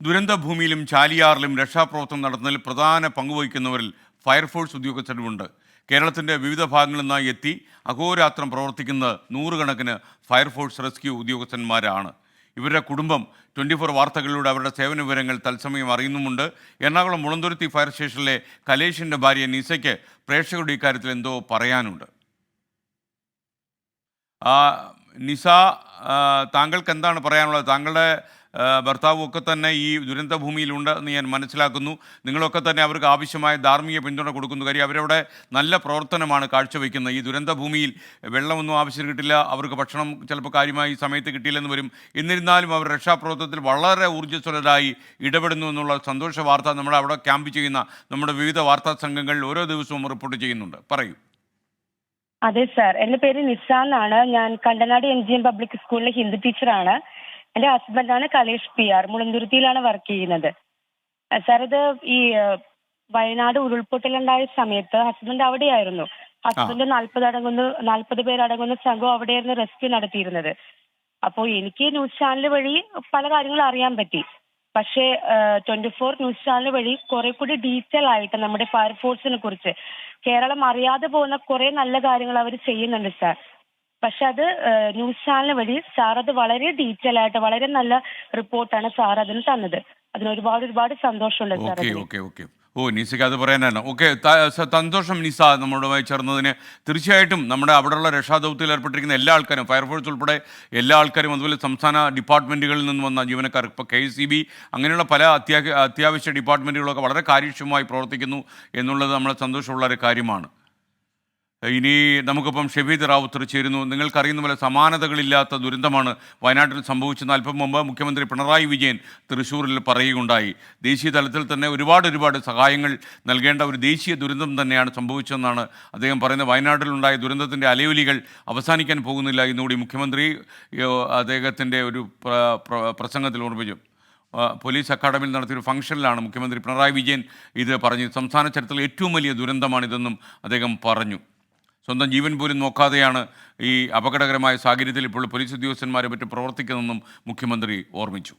ദുരന്തഭൂമിയിലും ചാലിയാറിലും രക്ഷാപ്രവർത്തനം നടത്തുന്നതിൽ പ്രധാന പങ്കുവഹിക്കുന്നവരിൽ ഫയർഫോഴ്സ് ഉദ്യോഗസ്ഥരുമുണ്ട്. കേരളത്തിൻ്റെ വിവിധ ഭാഗങ്ങളിൽ നിന്നായി എത്തി അഹോരാത്രം പ്രവർത്തിക്കുന്ന നൂറുകണക്കിന് ഫയർഫോഴ്സ് റെസ്ക്യൂ ഉദ്യോഗസ്ഥന്മാരാണ്. ഇവരുടെ കുടുംബം 24 വാർത്തകളിലൂടെ അവരുടെ സേവന വിവരങ്ങൾ തത്സമയം അറിയുന്നുമുണ്ട്. എറണാകുളം മുളന്തുരുത്തി ഫയർ സ്റ്റേഷനിലെ കലേഷിൻ്റെ ഭാര്യ നിസയ്ക്ക് പ്രേക്ഷകരുടെ ഇക്കാര്യത്തിൽ എന്തോ പറയാനുണ്ട്. നിസ, താങ്കൾക്ക് എന്താണ് പറയാനുള്ളത്? താങ്കളുടെ ഭർത്താവും ഒക്കെ തന്നെ ഈ ദുരന്തഭൂമിയിലുണ്ട് എന്ന് ഞാൻ മനസ്സിലാക്കുന്നു. നിങ്ങളൊക്കെ തന്നെ അവർക്ക് ആവശ്യമായ ധാർമ്മിക പിന്തുണ കൊടുക്കുന്നു. കാര്യം അവരവിടെ നല്ല പ്രവർത്തനമാണ് കാഴ്ചവെക്കുന്നത്. ഈ ദുരന്തഭൂമിയിൽ വെള്ളമൊന്നും ആവശ്യം കിട്ടില്ല, അവർക്ക് ഭക്ഷണം ചിലപ്പോൾ കാര്യമായി സമയത്ത് കിട്ടിയില്ലെന്ന് വരും. എന്നിരുന്നാലും അവർ രക്ഷാപ്രവർത്തനത്തിൽ വളരെ ഊർജ്ജസ്വലരായി ഇടപെടുന്നു എന്നുള്ള സന്തോഷ വാർത്ത നമ്മുടെ അവിടെ ക്യാമ്പ് ചെയ്യുന്ന നമ്മുടെ വിവിധ വാർത്താ സംഘങ്ങൾ ഓരോ ദിവസവും റിപ്പോർട്ട് ചെയ്യുന്നുണ്ട്. പറയൂ. അതെ സാർ, എന്റെ പേര് നിസ എന്നാണ്. ഞാൻ കണ്ടനാട് MGM പബ്ലിക് സ്കൂളിലെ ഹിന്ദി ടീച്ചറാണ്. എന്റെ ഹസ്ബൻഡാണ് കലേഷ് PR, മുളന്തുരുത്തിയിലാണ് വർക്ക് ചെയ്യുന്നത്. സാർ, ഇത് ഈ വയനാട് ഉരുൾപൊട്ടലുണ്ടായ സമയത്ത് ഹസ്ബൻഡ് അവിടെയായിരുന്നു. ഹസ്ബൻഡ് 40 പേരടങ്ങുന്ന സംഘം അവിടെയായിരുന്നു റെസ്ക്യൂ നടത്തിയിരുന്നത്. അപ്പോൾ എനിക്ക് ന്യൂസ് ചാനൽ വഴി പല കാര്യങ്ങളും അറിയാൻ പറ്റി. പക്ഷേ 24 ന്യൂസ് ചാനൽ വഴി കുറെ കൂടി ഡീറ്റെയിൽ ആയിട്ട് നമ്മുടെ ഫയർഫോഴ്സിനെ കുറിച്ച് കേരളം അറിയാതെ പോകുന്ന കുറെ നല്ല കാര്യങ്ങൾ അവർ ചെയ്യുന്നുണ്ട് സാർ. പക്ഷെ അത് ന്യൂസ് ചാനൽ വഴി സാർ അത് വളരെ ഡീറ്റെയിൽ ആയിട്ട് വളരെ നല്ല റിപ്പോർട്ടാണ് സാർ അതിന് തന്നത്. അതിന് ഒരുപാട് സന്തോഷമുണ്ട് സാർ. നിസയ്ക്ക് അത് പറയാനാണ്. സന്തോഷം നിസ നമ്മളുമായി ചേർന്നതിന്. തീർച്ചയായിട്ടും നമ്മുടെ അവിടെയുള്ള രക്ഷാദൗത്യത്തിൽ ഏർപ്പെട്ടിരിക്കുന്ന എല്ലാ ആൾക്കാരും, ഫയർഫോഴ്സ് ഉൾപ്പെടെ എല്ലാ ആൾക്കാരും, അതുപോലെ സംസ്ഥാന ഡിപ്പാർട്ട്മെൻറ്റുകളിൽ നിന്ന് വന്ന ജീവനക്കാർ, ഇപ്പോൾ KSEB അങ്ങനെയുള്ള പല അത്യാവശ്യ ഡിപ്പാർട്ട്മെൻറ്റുകളൊക്കെ വളരെ കാര്യക്ഷമമായി പ്രവർത്തിക്കുന്നു എന്നുള്ളത് നമ്മളെ സന്തോഷമുള്ള ഒരു കാര്യമാണ്. ഇനി നമുക്കിപ്പം ഷെഫീദ് റാവുത്തർ ചേരുന്നു. നിങ്ങൾക്കറിയുന്ന പോലെ സമാനതകളില്ലാത്ത ദുരന്തമാണ് വയനാട്ടിൽ സംഭവിച്ചത്. അല്പം മുമ്പ് മുഖ്യമന്ത്രി പിണറായി വിജയൻ തൃശ്ശൂരിൽ പറയുകയുണ്ടായി. ദേശീയ തലത്തിൽ തന്നെ ഒരുപാട് സഹായങ്ങൾ നൽകേണ്ട ഒരു ദേശീയ ദുരന്തം തന്നെയാണ് സംഭവിച്ചതെന്നാണ് അദ്ദേഹം പറയുന്നത്. വയനാട്ടിലുണ്ടായ ദുരന്തത്തിൻ്റെ അലയൊലികൾ അവസാനിക്കാൻ പോകുന്നില്ല എന്നുകൂടി മുഖ്യമന്ത്രി അദ്ദേഹത്തിൻ്റെ ഒരു പ്രസംഗത്തിൽ ഓർമ്മിച്ചു. പോലീസ് അക്കാഡമിയിൽ നടത്തിയൊരു ഫംഗ്ഷനിലാണ് മുഖ്യമന്ത്രി പിണറായി വിജയൻ ഇത് പറഞ്ഞത്. സംസ്ഥാന ചരിത്രത്തിലെ ഏറ്റവും വലിയ ദുരന്തമാണിതെന്നും അദ്ദേഹം പറഞ്ഞു. സ്വന്തം ജീവൻ പോലും നോക്കാതെയാണ് ഈ അപകടകരമായ സാഹചര്യത്തിൽ ഇപ്പോൾ പോലീസ് ഉദ്യോഗസ്ഥന്മാരെ മറ്റും പ്രവർത്തിക്കുന്നതെന്നും മുഖ്യമന്ത്രി ഓർമ്മിച്ചു.